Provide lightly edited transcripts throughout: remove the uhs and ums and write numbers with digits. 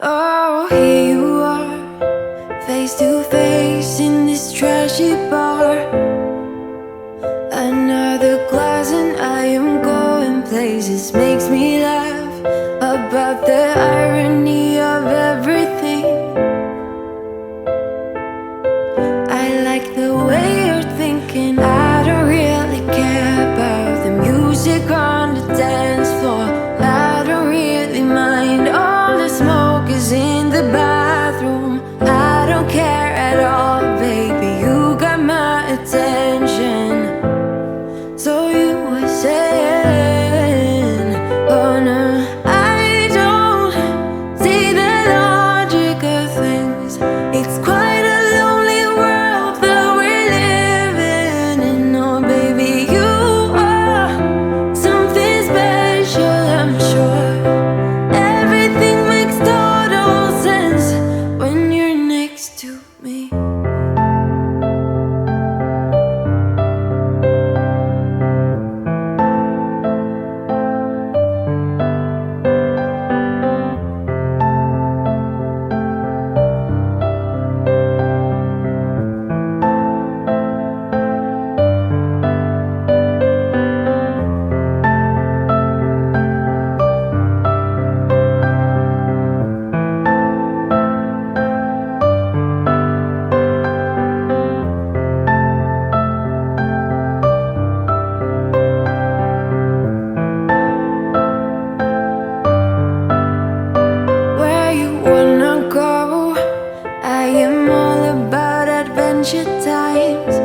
Oh, here you are, face to face in this trashy bar. Another glass and I am going places. Makes me laugh about the irony of everything. I like the way you're thinking. I don't really care about the music on the dance floor. I don't really mind all the smoke is in the bathroom. I don't care at all, baby, you got my attention. So you were saying, oh no, I don't see the logic of things. It's quite a lonely world that we're living in. Oh baby, you are something special, I'm sure. Everything makes total sense when you're next to me. Where you wanna go? I am all about adventure times.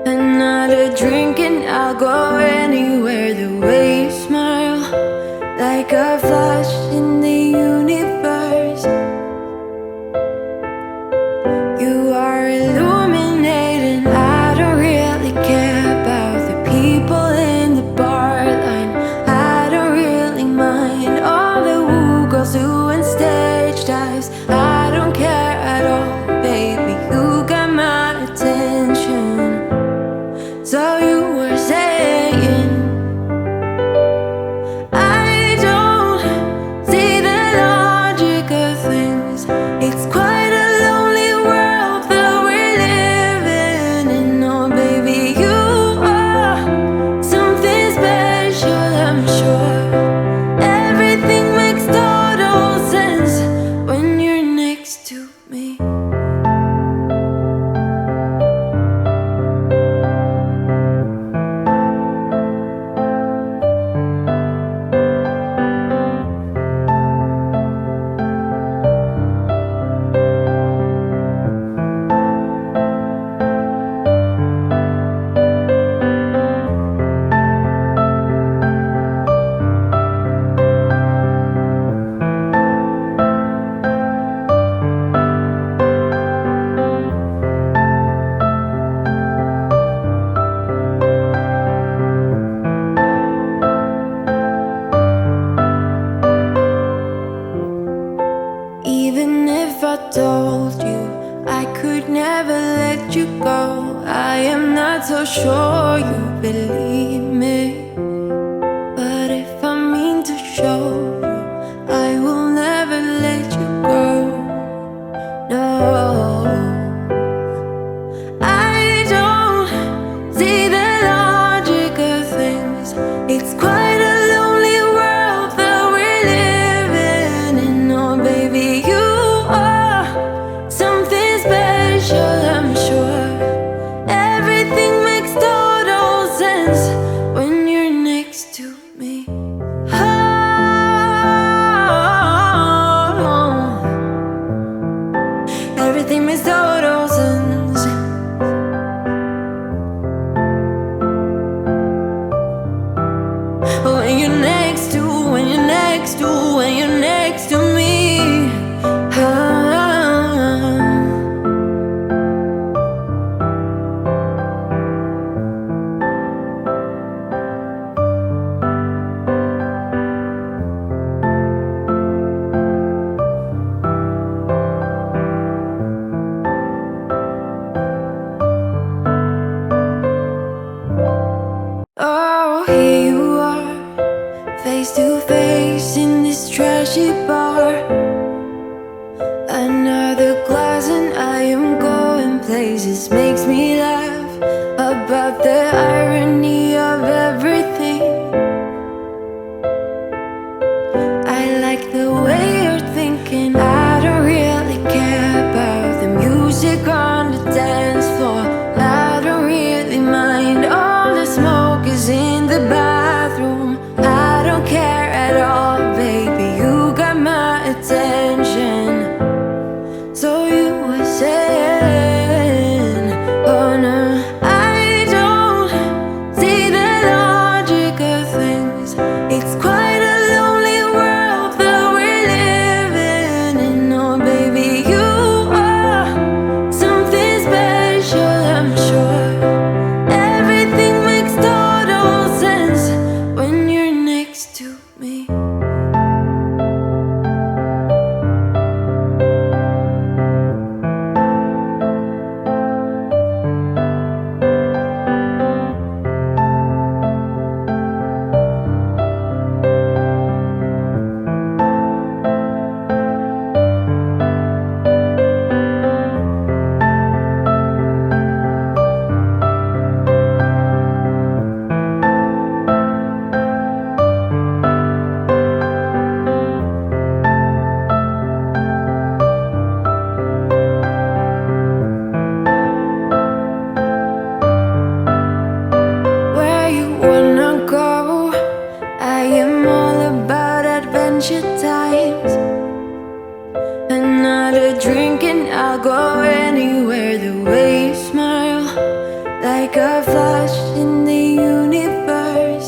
Another drink and I'll go anywhere. The way you smile, like a flash in the universe. You are illuminating. I don't really care about the people in the bar line. I don't really mind all the woo girls doing stage dives. I don't care at all, baby, you got my attention. So you were saying, I don't see the logic of things. It's quite a lonely world that we're living in. Oh baby, you are something special, I'm sure. Everything makes total sense when you're next to me. Even if I told you I could never let you go, I am not so sure you believe me. But if I mean to show you, I will never let you go. No, I don't see the logic of things. It's quite a lonely world that we're living in. Oh baby, you are something special, I'm sure. Everything makes total sense when you're drink and I'll go anywhere. The way you smile, like a flash in the universe.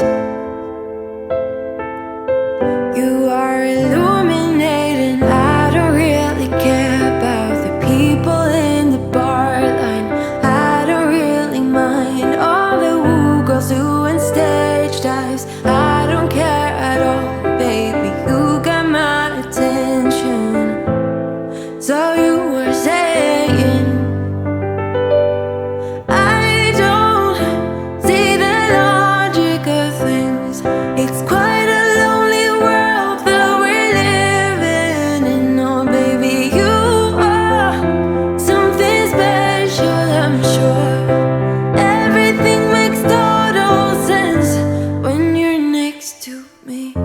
You are illuminating. I don't really care about the people in the bar line. I don't really mind all the woo girls doing stage dives. I don't care at all, baby. You got my attention. So you were saying, I don't see the logic of things. It's quite a lonely world that we're living in. Oh baby, you are something special, I'm sure. Everything makes total sense when you're next to me.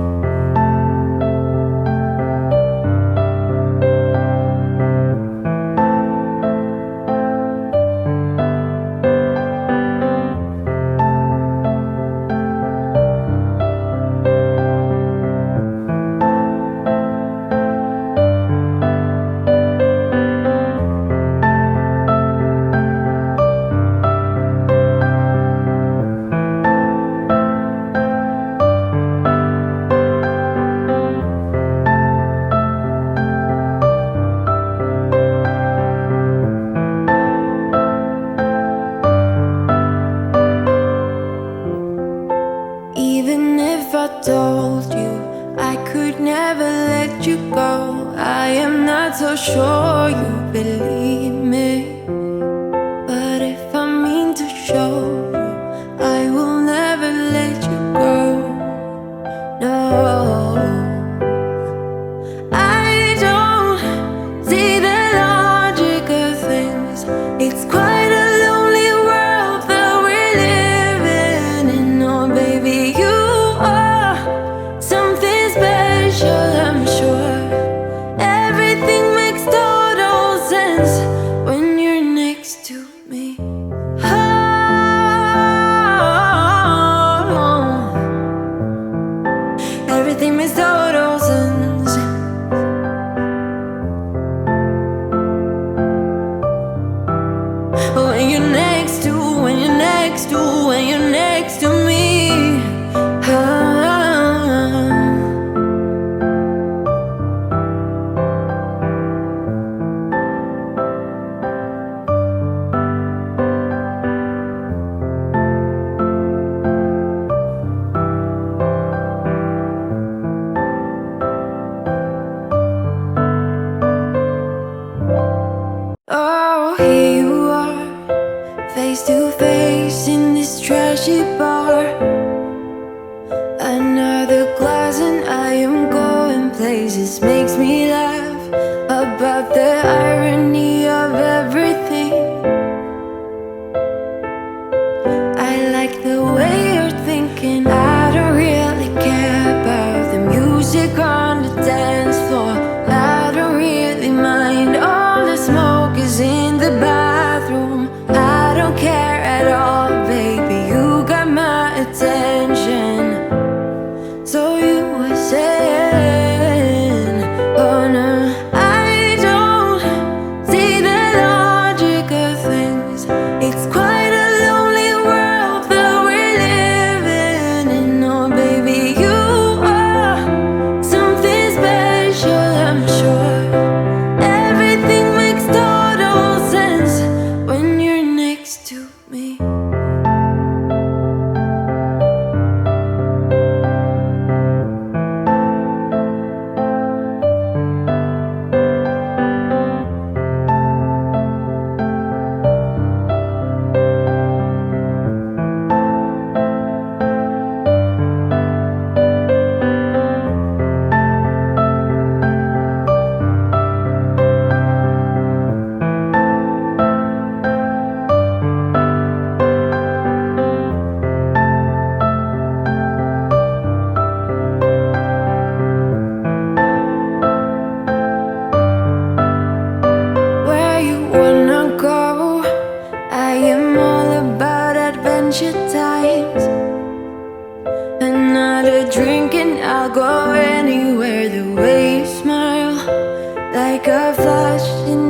Even if I told you I could never let you go, I am not so sure you believe me. But if I mean to show you, I will never let you go. No, I don't see the logic of things. It's quite a lonely world that we're living in. Oh baby, you are something special, I'm sure. Everything makes total sense when you're next to me. Oh, everything makes total sense when you're next to, when you're next to, when you're next to me. Oh, here you are, face to face in this trashy bar. Another glass and I am going places. Makes me laugh about the irony of everything. I like the way you're thinking. I don't really care about the music on the dance floor. I don't really mind all the smoke is in the bathroom. I don't care at all, baby. You got my attention. So you were saying, oh no, I don't see the logic of things. It's quite a lonely world that we're living in. Oh baby, you are something special, I'm sure. Everything makes total sense when you're next to me. Where you wanna go? I am all about adventure times. Another drink and I'll I'll go anywhere. The way you smile, like a flash in